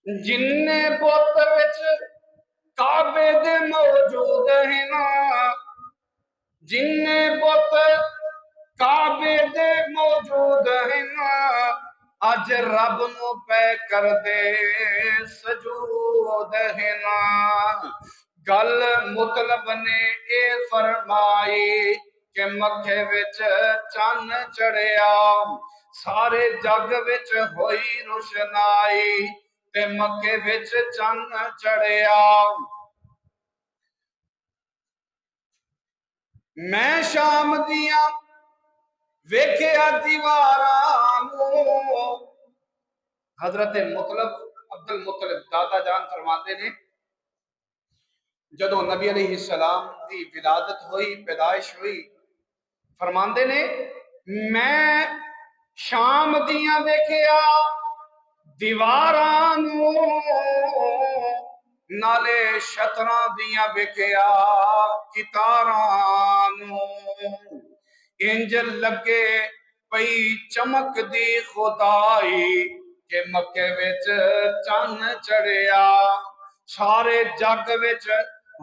جن بت وچ کعبے دے موجود ہیں نا، جن بت کعبے دے موجود ہیں نا، اج رب نو پے کر دے سجود ہے نا۔ گل مطلب نے اے فرمائی کہ مکے وچ چن چڑھیا، سارے جگ وچ ہوئی روشنائی تے مکے وچ چن چڑھیا۔ میں شام دیاں ویکھیا دیواراں نوں، حضرت مطلب عبد المطلب دادا جان فرماتے نے جدو نبی علیہ السلام دی ولادت ہوئی، پیدائش ہوئی، فرماندے نے میں شام دیاں ویکھیا دیواراں نوں، نالے شطراں دیاں ویکھیا کتاراں نوں، انج لگے پئی چمک دی خدائی کہ مکے وچ چن چڑھیا، سارے جگ وچ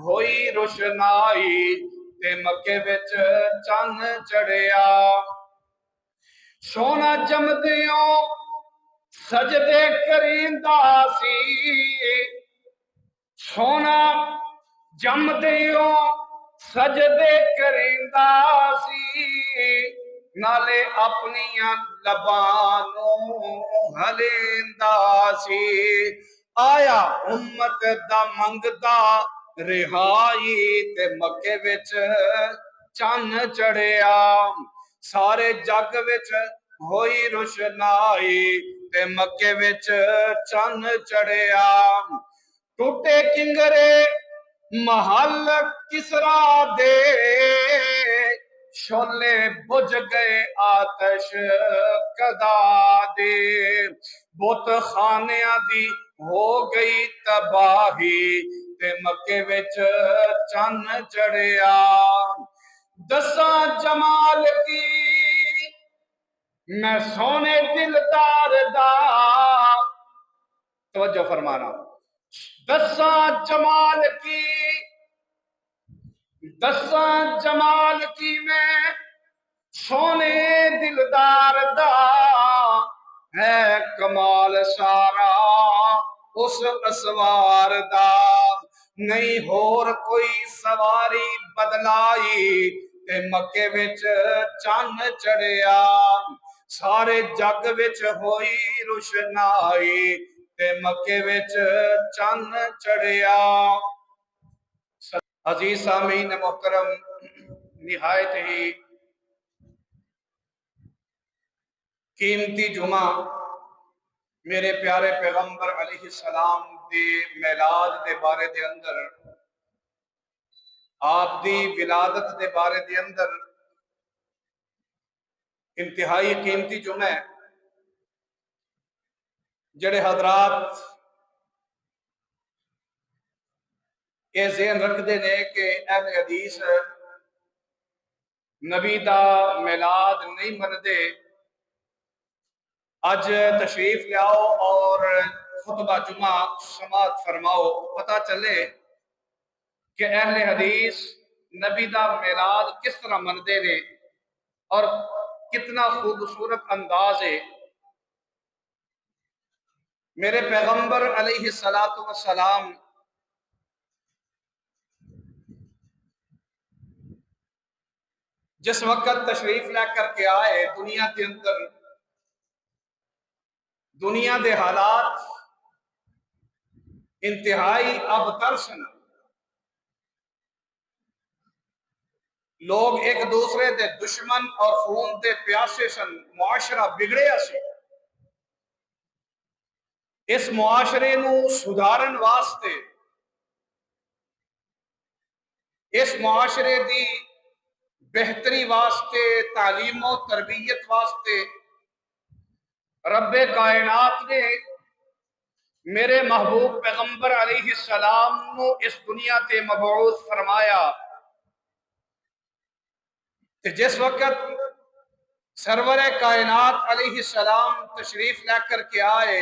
ہوئی روشنائی تے مکے وچ چن چڑھیا۔ سونا جمدیوں سجدے کریندا سی، سونا جمدیوں سجدے کریندا سی، نالے اپنیاں لباں نوں ہلیندا سی، آیا امت دا منگدا رہائی تے مکے وچ چن چڑھیا، سارے جگ وچ ہوئی روشنائی تے مکے وچ چن چڑھیا۔ ٹوٹے کنگرے محل کسرا دے، شولے بجھ گئے آتش کدا دے، بت خانیاں دی ہو گئی تباہی تے مکے وچ چن چڑھیا۔ دساں جمال کی میں سونے دلدار دا، توجہ فرمانا، دساں جمال کی، دساں جمال کی میں سونے دلدار دا، ہے کمال سارا اس اسوار دا، نہیں ہور کوئی سواری بدلائی تے مکے وچ چن چڑھیا، سارے جگ وچ ہوئی روشنائی تے مکے وچ چن چڑھیا۔ عزیز سامعین محترم، نہایت ہی قیمتی جمعہ میرے پیارے پیغمبر علیہ السلام دی میلاد دے بارے دے اندر، آپ دی ولادت دے بارے دے اندر انتہائی قیمتی جمعہ جڑے حضرات یہ ذہن رکھ دے نے کہ اہل حدیث نبی دا میلاد نہیں مندے، اج تشریف لیاؤ اور خطبہ جمعہ سماعت فرماؤ، پتہ چلے کہ اہل حدیث نبی دا میلاد کس طرح مندے نے اور کتنا خوبصورت انداز ہے۔ میرے پیغمبر علیہ السلام جس وقت تشریف لے کر کے آئے دنیا کے اندر، دنیا دے حالات انتہائی ابتر سن، لوگ ایک دوسرے دے دشمن اور خون دے پیاسے سن، معاشرہ بگڑیا سی۔ اس معاشرے نو سدھارن واسطے، اس معاشرے دی بہتری واسطے، تعلیم و تربیت واسطے رب کائنات نے میرے محبوب پیغمبر علیہ السلام نو اس دنیا تے مبعوث فرمایا۔ جس وقت سرور کائنات علیہ السلام تشریف لے کر کے آئے،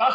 10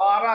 12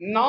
9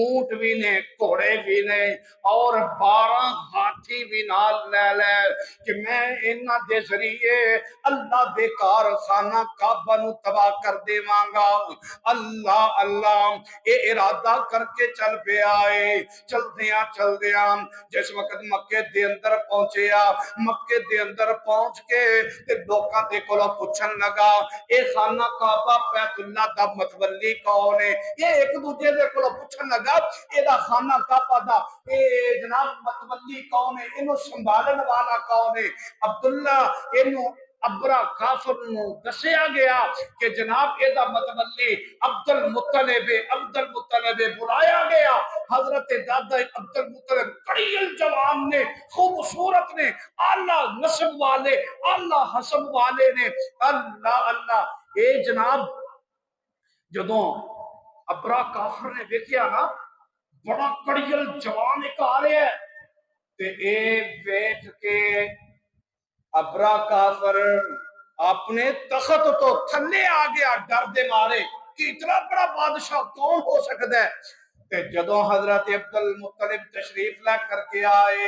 اونٹ بھی نے گھوڑے بھی نے اور 12 ہاتھی بھی نال لے لے کہ میں انہاں دے ذریعے اللہ دے کارخانہ کعبہ نو تباہ کر دیواں گا۔ اللہ اللہ اے ارادہ کر کے چل پہ آئے، چل دیاں جس وقت مکے دے اندر پہنچیا، مکے دے اندر پہنچ کے تے لوکاں دے کولوں پوچھن لگا اے خانہ کعبہ بیت اللہ دا متولی کون ہے؟ یہ ایک دوجے دے کولوں پوچھن لگا اے دا خانہ کعبہ دا اے جناب متولی کون ہے، اینو سنبھالن والا کون ہے؟ عبداللہ اینو ابرا کافر نو دسیا گیا کہ جناب اے دا متولی عبد المطلب بلایا گیا۔ حضرت دادا عبد المطلب کڑی الجوان نے، خوبصورت نے، اعلیٰ نسب والے، اعلیٰ حسب والے نے۔ اللہ اللہ اے جناب جدوں ابرا کافر نے دیکھیا نا بڑا کڑی الجوان ایک آ رہا ہے تے اے ویکھ کے ابرا کافر اپنے تخت تو تھلے آ گیا ڈر دے مارے کہ اتنا بڑا بادشاہ کون ہو سکتا ہے۔ تے جدوں حضرت عبد المطلب تشریف لے کر کے آئے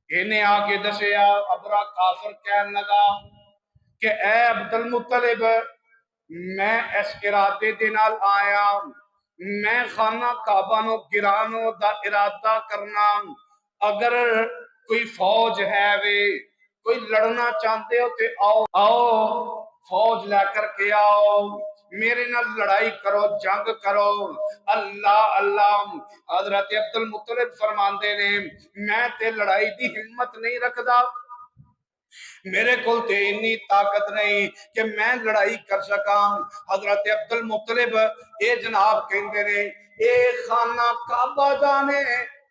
انہیں آگے دسیا، ابرا کافر کہنے لگا کہ اے عبد المطلب میں اس ارادے دے نال آیا، میں خانہ کعبہ نو گرانو دا ارادہ کرنا، اگر کوئی فوج ہے وے کوئی لڑنا چاہتے ہو تے آؤ فوج لے کر کے آؤ، میرے نال لڑائی کرو، جنگ کرو۔ اللہ اللہ حضرت عبد المطلب فرماندے نے میں تے لڑائی دی ہمت نہیں رکھدا، میرے کول تے اتنی طاقت نہیں کہ میں لڑائی کر سکاں۔ حضرت عبد المطلب اے جناب کہندے نے اے خانہ کعبہ جانے،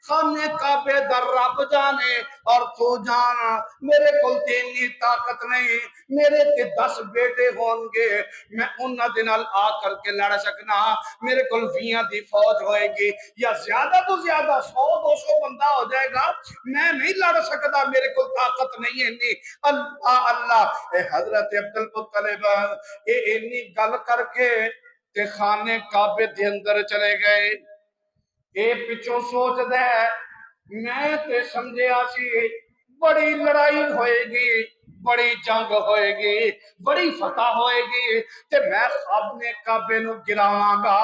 خانے کعبے در رب جانے اور تو جانا، میرے کول تے اتنی طاقت نہیں، میرے تے 10 بیٹے ہون گے میں انہاں دے نال آ کر کے لڑ سکنا، میرے کول 20 دی فوج ہوئے گی یا زیادہ تو زیادہ 100-200 بندہ ہو جائے گا، میں نہیں لڑ سکتا، میرے کول طاقت نہیں ہے۔ اللہ اللہ اے حضرت عبد المطلب اے انی گل کر کے تے خانے کعبے دے اندر چلے گئے۔ اے پچھوں سوچ دے میں تے سمجھیا سی بڑی لڑائی ہوئے گی، بڑی جنگ ہوئے گی، بڑی فتح ہوئے گی تے میں خانے کعبے نو گراواں گا،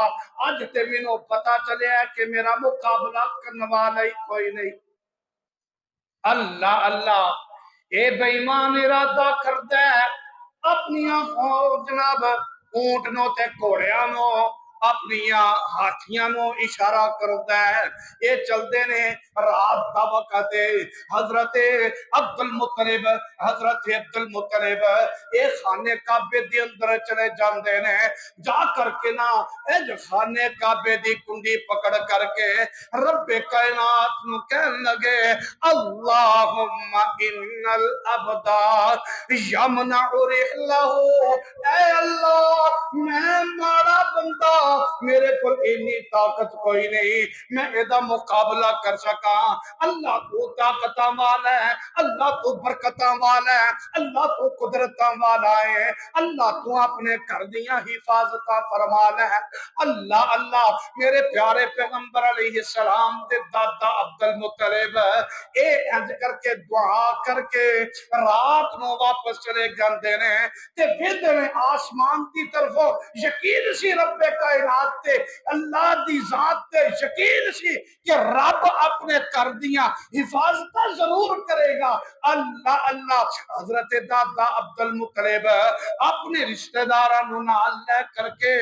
اج تے مینوں پتہ چلیا کہ میرا مقابلہ کرنے والا ہی کوئی نہیں۔ اللہ اللہ اے بے ایمان ارادہ کردا ہے اپنیاں جناب اونٹ نو تے گھوڑیاں نو اپنیاں ہاتھیاں نو اشارہ کردا ہے، اے چلدے نے رات دا وقت حضرت عبد المطلب اے خانے کعبے دے اندر چلے جاندے نے، جا کر کے نا اے جو خانے کعبے دی کنڈی پکڑ کر کے رب کائنات نو کہن لگے اللہم ان العبد یمنع رحلہ، اے اللہ میں ماڑا بندہ، میرے کو اتنی طاقت کوئی نہیں میں ایدہ مقابلہ کر سکا، اللہ تو طاقتاں والا ہے، اللہ تو برکتاں والا ہے، اللہ تو قدرتاں والا ہے، اللہ تو اپنے کر دیا حفاظتاں فرمانا ہے۔ اللہ اللہ میرے پیارے پیغمبر علیہ السلام دے دادا عبد المطلب اے انج کر کے دعا کر کے رات نو واپس چلے جاندے نے تے ویندے نے آسمان کی طرف، یقین سی رب کائنات تے اللہ دی ذات تے یقین سی کہ رب اپنے کر دیا حفاظتہ ضرور کرے گا۔ اللہ اللہ حضرت دادا عبد المطلب اپنے رشتہ دارانو نال لے کر کے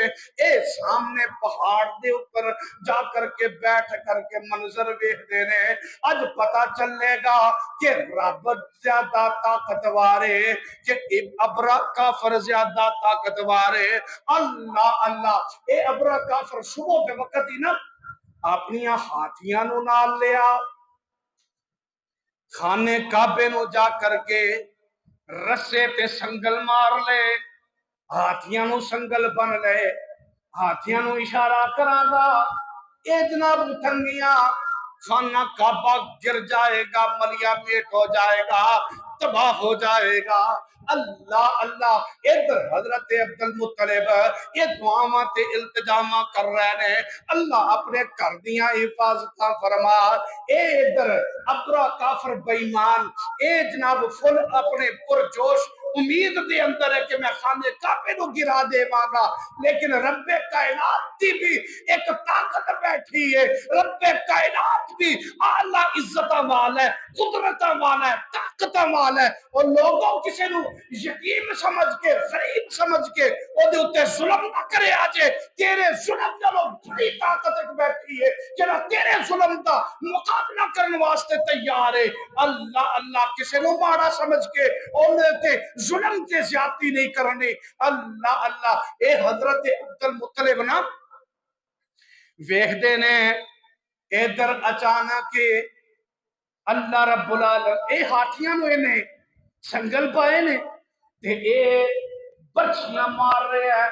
اے سامنے پہاڑ دے اوپر جا کر کے بیٹھ کر کے منظر ویکھ دینے، اج پتہ چلے گا کہ رب زیادہ طاقتوار ہے کہ ابرا کافر زیادہ طاقتوار ہے۔ اللہ اللہ اے ابرا کافر صبح کے وقت ہی نا اپنی ہاتھیاں نو نال لیا، خانے کعبے نو جا کر کے رسے تے سنگل مار لے، ہاتھیاں نو سنگل بن لے، ہاتھیاں نو اشارہ کراں گا اے جناب اٹھنگیاں، خانہ کعبہ گر جائے گا، ملیا میٹ ہو جائے گا، تباہ ہو جائے گا۔ اللہ اللہ ادھر حضرت عبد المطلب یہ دعاواں تے التجاما کر رہے ہیں اللہ اپنے گھر دیاں حفاظتاں فرما اے ادھر ابرا کافر بے ایمان اے جناب فل اپنے پرجوش امید دے اندر ہے کہ میں خانے کعبے نو گرا دے مانگا لیکن رب کائنات دی بھی ایک طاقت بیٹھی ہے رب کائنات بھی اعلی عزت والا ہے قدرت والا ہے طاقت والا ہے اور لوگوں کسی نو یقین سمجھ کے غریب سمجھ کے او دے اوتے ظلم نہ کرے آجے تیرے ظلم نالوں بڑی طاقت ایک بیٹھی ہے جڑا تیرے ظلم دا مقابلہ کرنے واسطے تیار ہے اللہ اللہ کسی نو ماڑا سمجھ کے اونے تے ظلم تے زیادتی نہیں کرنی اللہ اللہ اے حضرت عبد المطلب نا ویکھ دے نے ادھر اچانک اللہ رب العالمین اے ہاتھیاں نو نے سنگل پائے نے تے اے برچیاں مار رہے ہیں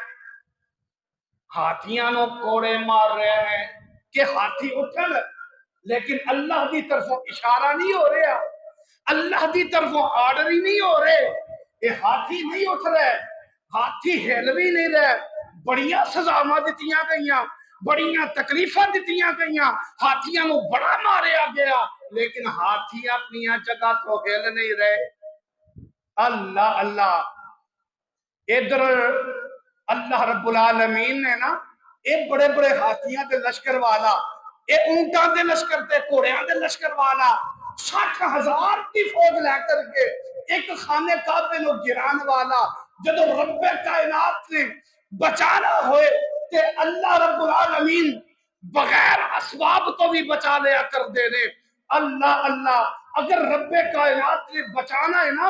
ہاتھیاں نو کوڑے مار رہے ہیں کہ ہاتھی اٹھن لیکن اللہ دی طرفوں اشارہ نہیں ہو رہا اللہ دی طرفوں آرڈر ہی نہیں ہو رہے یہ ہاتھی نہیں اٹھ رہے ہاتھی ہل بھی نہیں رہے بڑیاں سزاواں دتیاں گئیاں بڑیاں تکلیفاں دتیاں گئیاں ہاتھیاں نو بڑا ماریا گیا لیکن ہاتھی اپنی جگہ تو ہل نہیں رہے اللہ اللہ ادھر اللہ رب العالمین نے نا یہ بڑے بڑے ہاتھیاں دے لشکر والا یہ اونٹاں دے لشکر تے گھوڑیاں دے لشکر والا 60,000 کی فوج لے کر کے ایک خانے کعبے نو گران والا جدو رب کائنات نے بچانا ہوئے تے اللہ رب العالمین بغیر اسباب تو بھی بچا لیا کر دے نے اللہ اللہ اگر رب کائنات نے بچانا ہے نا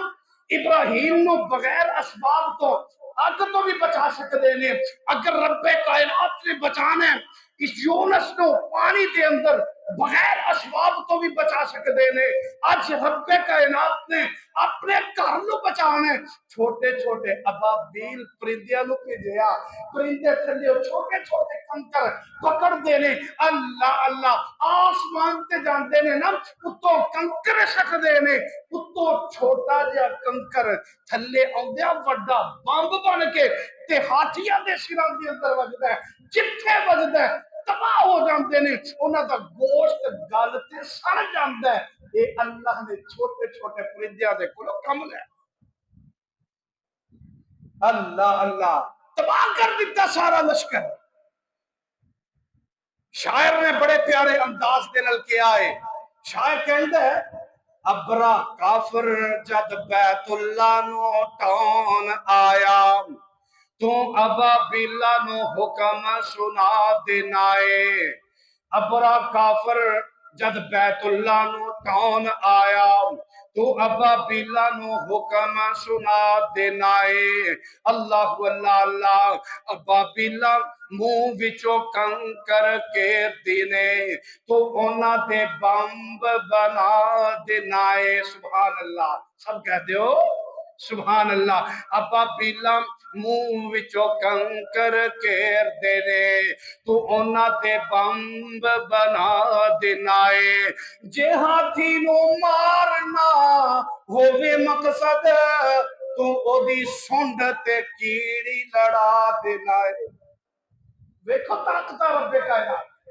ابراہیم نو بغیر اسباب تو اگ تو بھی بچا سکتے نے اگر رب کائنات نے بچانا ہے اس یونس نو پانی دے اندر بغیر اسباب تو بھی بچا سکتے نے آج رب کائنات نے اپنے گھر نو بچانا ہے چھوٹے چھوٹے ابابیل پرندیاں نو بھیجیا پرندے تھلے چھوٹے چھوٹے کنکر پکڑ دینے اللہ اللہ آسمان تے جاندے نے نا اتوں کنکر سکدے نے اتوں چھوٹا جہا کنکر تھلے آندیا وڈا بمب بن کے تے ہاتھیاں دے سراں دے اندر وجدا ہے جتھے وجدا ہے تباہ ہو جاندے نے انہاں دا گوشت گل تے سڑ جاندا ہے اے اللہ نے چھوٹے چھوٹے پرندیاں دے کولوں کم لے اللہ اللہ تباہ کر دیتا سارا لشکر شاعر نے بڑے پیارے انداز دے نال کیا ہے شاعر کہندا ہے ابرا کافر جد بیت اللہ نو ٹون آیا تو ابابیلا نو حکم سنا دینائے ابرا کافر جد بیت اللہ نو ٹون آیا تو ابابیلا نو حکم سنا دینائے اللہ اللہ اللہ ابابیلا منہ وچوں کنکر کے دینے تو اونا دے بمب بنا دینائے سبحان اللہ سب کہتے ہو سبحان اللہ ابابیلا منہ وچوں کنکر کیر دینے تو اونا دے بمب بنا دینائے جے ہاتھی نو مارنا ہووے مقصد تو او دی سونڈ تے کیڑی لڑا دینائے ویکھو طاقت رب کائنات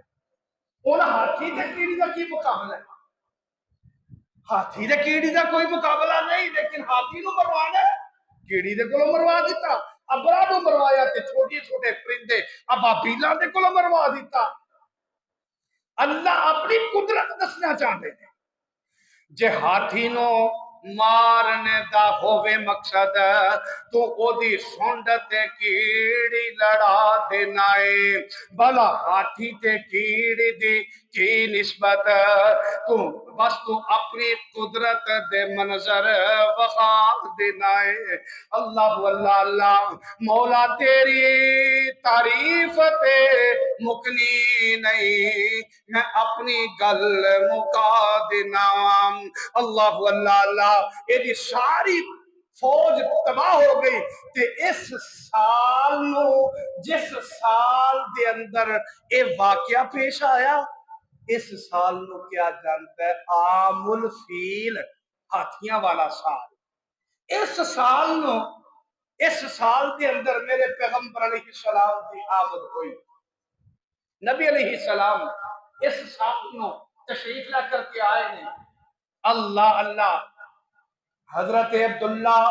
ان ہاتھی تے کیڑی دا کی مقابلہ ہے ہاتھی دے کیڑی دا کوئی مقابلہ نہیں لیکن ہاتھی نو مروانا ہے کیڑی دے کولوں مروا دیتا ابرا نو مروایا تے چھوٹے چھوٹے پرندے ابابیلا دے کولوں مروا دیتا اللہ اپنی قدرت دسنا چاہتے ہیں جے ہاتھی نو مارنے دا ہووے مقصد تو او دی سونڈ تے کیڑی لڑا دینائے بھلا ہاتھی تے کیڑی دی کی نسبت تو بس تو اپنی قدرت دے منظر وخا دینائے اللہ اللہ اللہ مولا تیری تعریف تے مکنی نہیں میں اپنی گل مکا دینا اللہ اللہ اللہ یہ ساری فوج تباہ ہو گئی تے اس سال نو جس سال دے اندر اے واقعہ پیش آیا اس سال نو کیا جانتا ہے عام الفیل ہاتھیاں والا سال اس سال نو اس سال کے اندر میرے پیغمبر علیہ السلام کی آمد ہوئی. نبی علیہ السلام اس سال نو تشریف لا کر کے آئے نے. اللہ اللہ حضرت عبداللہ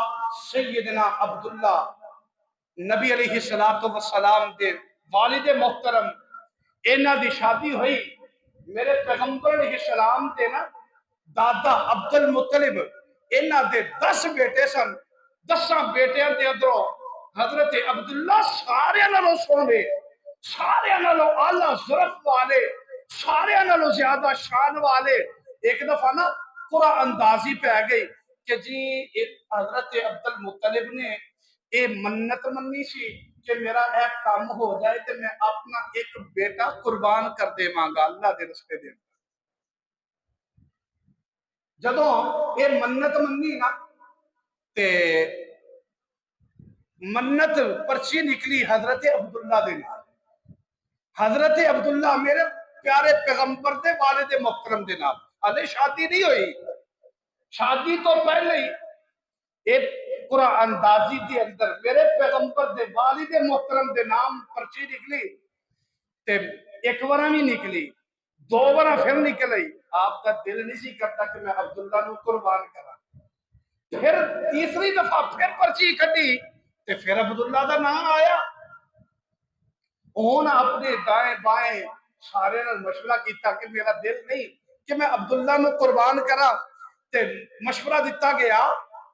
سیدنا عبداللہ نبی علیہ السلام دے والد محترم انہاں دی شادی ہوئی. میرے پیغمبر علیہ السلام دے نا دادا عبد المطلب انہاں دے 10 بیٹے سن. 10 بیٹیاں دے اندروں حضرت عبداللہ سارے نالوں سونے، سارے نالوں اعلیٰ ظرف والے، سارے نالوں زیادہ شان والے. ایک دفعہ نا قرآن اندازی پہ گئی کہ جی حضرت عبد المطلب نے اے منت منی سی کہ میرا ایک کام ہو جائے تو میں اپنا ایک بیٹا قربان کر دے مانگا اللہ دے رستے دے. جدوں اے منت منی نا تے منت پرچی نکلی حضرت عبداللہ دے نال. حضرت عبداللہ میرے پیارے پیغمبر دے والد محترم دے نال ابھی شادی نہیں ہوئی. شادی تو پہلے ہی ایک قرآن اندازی دے اندر میرے پیغمبر دے والد محترم دے نام پرچی نکلی تے ایک ورہ بھی نکلی، 2 ورہ پھر نکلی. آپ کا دل نہیں سی کرتا کہ میں عبداللہ نو قربان کرا. پھر تیسری دفعہ پھر پرچی کٹی تے پھر عبداللہ دا نام آیا. اون اپنے دائیں بائیں سارے نے مشورہ کیتا کہ میرا دل نہیں کہ میں عبداللہ نو قربان کرا. تے مشورہ دیتا گیا.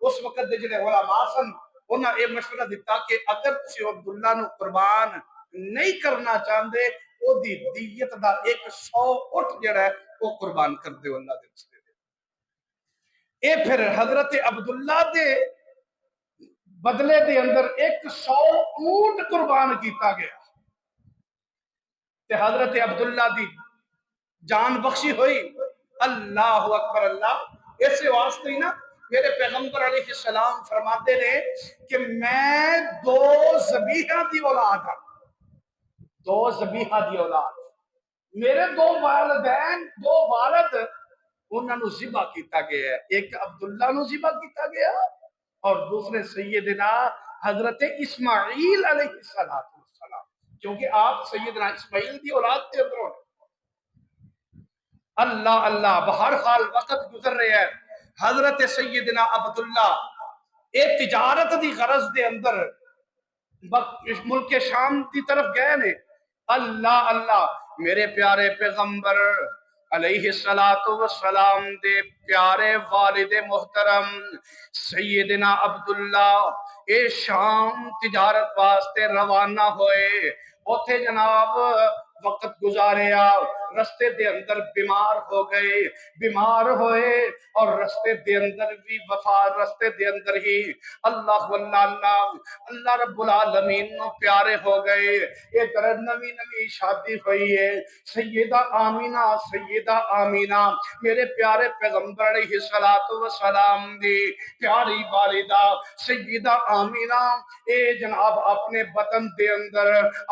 اس وقت دے جڑے علماء سن انہاں یہ مشورہ دیتا کہ اگر تسی عبداللہ نو قربان نہیں کرنا چاہندے او دی دیت دا 100 اٹھ جڑا ہے وہ قربان کر دے اللہ دے رستے دے. اے پھر حضرت عبداللہ دے بدلے دے اندر 100 اونٹ قربان کیتا گیا تے حضرت عبداللہ دی جان بخشی ہوئی. اللہ اکبر اللہ. اس واسطے ہی نا میرے پیغمبر علیہ السلام فرماتے نے کہ میں 2 ذبیحہ دی اولاد ہوں. 2 ذبیحہ دی اولاد. میرے 2 والدین 2 والد انہاں نو ذبح کیتا گیا ہے. ایک عبداللہ نو ذبح کیتا گیا اور دوسرے سیدنا حضرت اسماعیل علیہ السلام، کیونکہ آپ سیدنا اسماعیل دی اولاد تھے اندروں. اللہ اللہ بہرحال وقت گزر رہے ہیں. حضرت سیدنا عبداللہ ایک تجارت دی غرض دے اندر ملک شام کی طرف گئے نے. اللہ اللہ میرے پیارے پیغمبر علیہ السلام دے پیارے والد محترم سیدنا عبداللہ اے شام تجارت واسطے روانہ ہوئے. اوتھے جناب وقت گزاریا، رستے دے اندر بیمار ہو گئے، بیمار ہوئے اور رستے دے اندر بھی وفات رستے دے اندر ہی اللہ واللہ اللہ اللہ رب العالمین نو پیارے ہو گئے. ایک نوی نوی شادی ہوئی ہے. سیدہ آمینہ میرے پیارے پیغمبر علیہ السلام دی پیاری والدہ سیدہ آمینہ اے جناب اپنے بطن دے اندر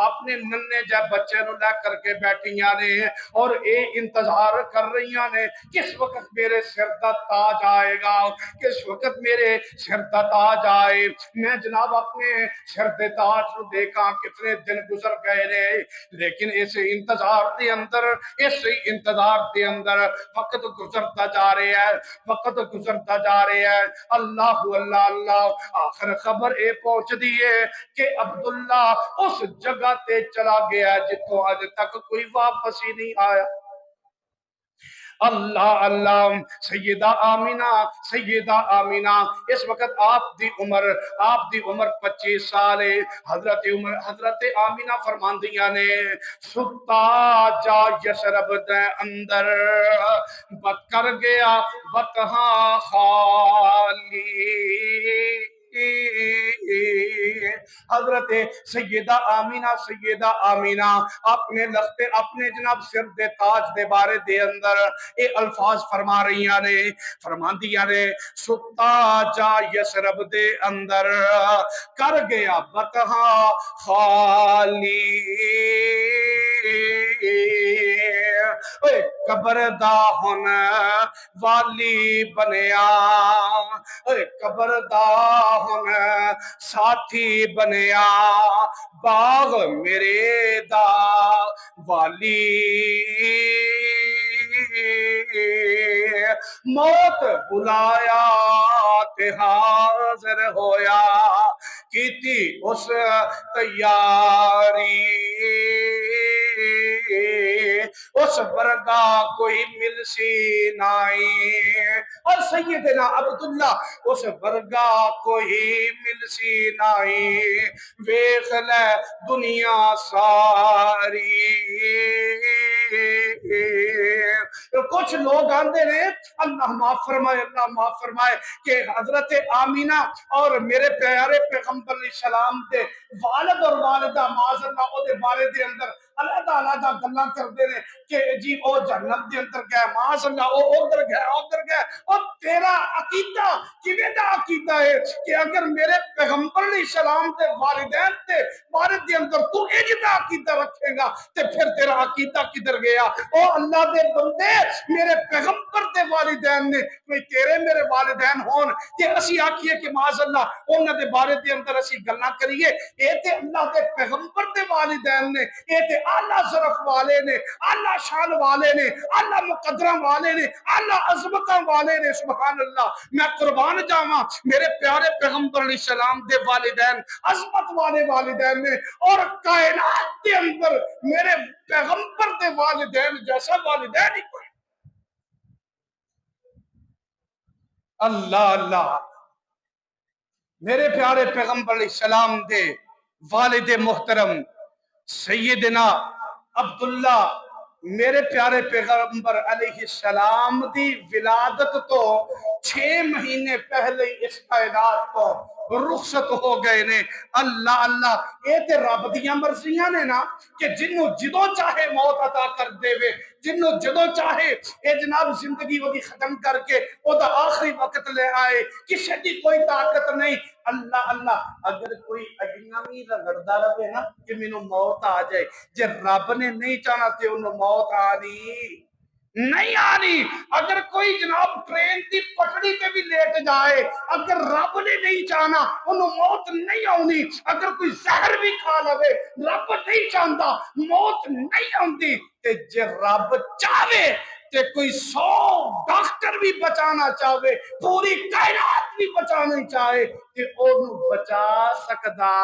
اپنے ننے جا بچے نو لے کر کے بیٹھیاں نے اور اے انتظار کر رہیاں نے کس وقت میرے سر دا تاج آئے گا، کس وقت میرے سر دا تاج آئے. میں جناب اپنے سر دے تاج نو دیکھاں کتنے دن گزر گئے نے لیکن اس انتظار دے اندر وقت گزرتا جا رہا ہے، وقت گزرتا جا رہا ہے. اللہ اللہ اللہ آخر خبر اے پہنچ دیئے کہ عبداللہ اس جگہ تے چلا گیا جتوں آج تک کوئی واپس ہی نہیں آیا. اللہ اللہ سیدہ آمینہ اس وقت آپ دی عمر 25 سال ہے. حضرت آمینہ فرماندیاں نے ستا جا یسرب دے اندر بت کر گیا بتہاں خالی. حضرت سیدہ آمینہ اپنے لفتے اپنے جناب سر دے تاج دے بارے دے اندر اے الفاظ فرما رہیاں نے فرماندیاں نے ستا جا یسرب دے اندر کر گیا بتہاں خالی. قبر دا ہن والی بنیا قبر دا ہن ساتھی بنیا باغ میرے دا والی موت بلایا تے حاضر ہویا کیتی اس تیاری اس ورگا کوئی مل سی نائی اور سیدنا عبداللہ اس ورگا کوئی مل سی نائی ویخ لے دنیا ساری کچھ لوگ آندے نے اللہ معاف فرمائے اللہ معاف فرمائے کہ حضرت آمینہ اور میرے پیارے پیغمبر علیہ السلام دے والد اور والدہ معاذ اللہ او دے بارے دے اندر علیحدہ علیحدہ گلاں کردے نے کہ جی او جنت دے اندر گئے معاذ اللہ او ادھر گئے اور تیرا عقیدہ کیویں دا عقیدہ ہے کہ اگر میرے پیغمبر علیہ السلام دے والدین تے والد دے اندر تو اے جدا عقیدہ رکھے گا تے پھر تیرا عقیدہ کدھر گیا او اللہ دے بندے میرے پیغمبر دے والدین نے کوئی تیرے میرے والدین ہون کہ اسی آکھیے کہ معاذ اللہ انہاں دے بارے دے اندر اسی گلاں کریے اے تے اللہ دے پیغمبر دے والدین نے اے تے اعلیٰ ظرف والے نے اعلیٰ شان والے نے اعلیٰ مقدرہ والے نے اعلیٰ عظمتاں والے نے سبحان اللہ میں قربان جاواں میرے پیارے پیغمبر علیہ السلام دے والدین عظمت والے والدین نے اور کائنات کے اندر میرے پیغمبر دے والدین جیسا والدین ہی کوئی اللہ اللہ میرے پیارے پیغمبر علیہ السلام دے والد محترم سیدنا عبداللہ میرے پیارے پیغمبر علیہ السلام دی ولادت تو 6 مہینے پہلے اس کائنات کو رخصت ہو گئے نے اللہ اللہ اے تے رب دیاں مرضیاں نے نا کہ جنوں جدوں چاہے موت عطا کر دے وے جنوں جدوں چاہے اے جناب زندگی وہ ختم کر کے او دا آخری وقت لے آئے کسی دی کوئی طاقت نہیں اللہ اللہ اگر کوئی اجنبی رگڑدا رہے نا کہ مینوں موت آ جائے جے رب نے نہیں چاہنا تے انہوں موت آنی نہیں آنی اگر کوئی جناب ٹرین کی پٹڑی پہ بھی لیٹ جائے اگر رب نے نہیں چاہنا انہوں موت نہیں آنی اگر کوئی زہر بھی کھا لے رب نہیں چاہتا موت نہیں آتی تے جے رب چاہے تے کوئی 100 ڈاکٹر بھی بچانا چاہے پوری کائنات بھی بچانا چاہے تے انہوں بچا سکدا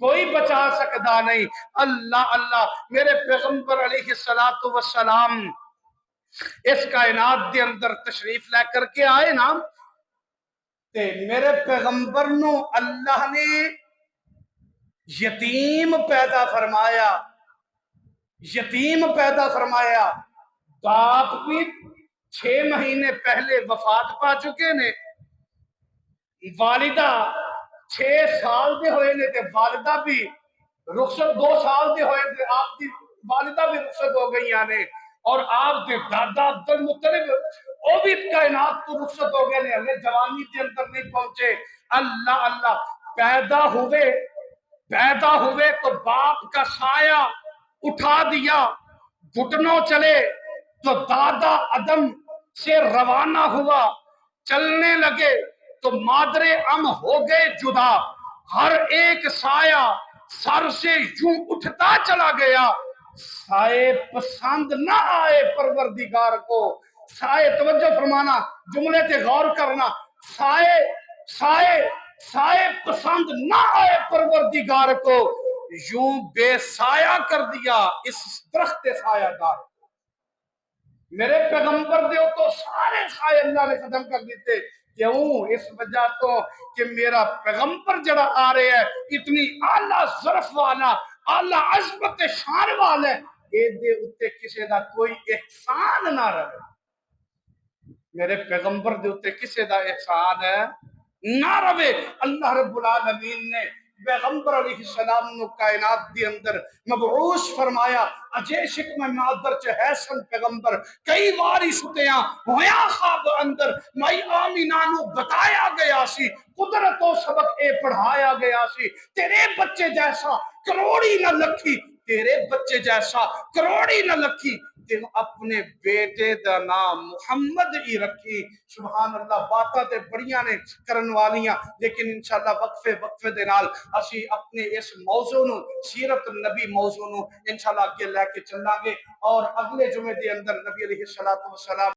کوئی بچا سکتا نہیں اللہ اللہ میرے پیغمبر علیہ السلام اس کائنات دے اندر تشریف لے کر کے آئے نا تے میرے پیغمبر نو اللہ نے یتیم پیدا فرمایا باپ بھی 6 مہینے پہلے وفات پا چکے نے والدہ 6 سال دے ہوئے نے تے والدہ بھی رخصت 2 سال دے ہوئے تے آپ دی والدہ بھی رخصت ہو گئی نے اور آپ دے دادا عبدالمطلب وہ بھی کائنات تو رخصت ہو گئے نے ہمیں جوانی کے اندر نہیں پہنچے اللہ اللہ پیدا ہوئے تو باپ کا سایہ اٹھا دیا گھٹنوں چلے تو دادا عدم سے روانہ ہوا چلنے لگے تو مادر ام ہو گئے جدا ہر ایک سایہ سر سے یوں اٹھتا چلا گیا سائے پسند نہ آئے پروردگار کو سائے توجہ فرمانا جملے تے غور کرنا سائے پسند نہ آئے پروردگار کو یوں بے سایہ کر دیا اس درخت سایہ دار میرے پیغمبر دے تو سارے سائے اللہ نے ختم کر دیتے کیوں اس وجہ تو کہ میرا پیغمبر جڑا آ رہے ہے اتنی اعلیٰ ظرف والا اعلیٰ عظمت شان والا ہے اے دے اتے کسی دا کوئی احسان نہ رہے میرے پیغمبر دے اتے کسی دا احسان ہے نہ رہے اللہ رب العالمین نے پیغمبر علیہ السلام نو کائنات دی اندر مبعوث فرمایا اجے شکم معذر چ حسن پیغمبر کئی واری ستیاں ہویا خواب اندر مائی آمینہ نو بتایا گیا سی قدرت و سبق اے پڑھایا گیا سی تیرے بچے جیسا کروڑی نہ لکھی تیرے بچے جیسا کروڑی نہ لکھی تے اپنے بیٹے دا نام محمد ہی رکھی۔ سبحان اللہ، باتاں تے بڑیاں نے کرن والیاں، لیکن انشاءاللہ وقفے دے نال اسی اپنے اس موضوع نو، سیرت النبی موضوع نو انشاءاللہ اگے لے کے چلاں گے، اور اگلے جمعے دے اندر نبی علیہ السلام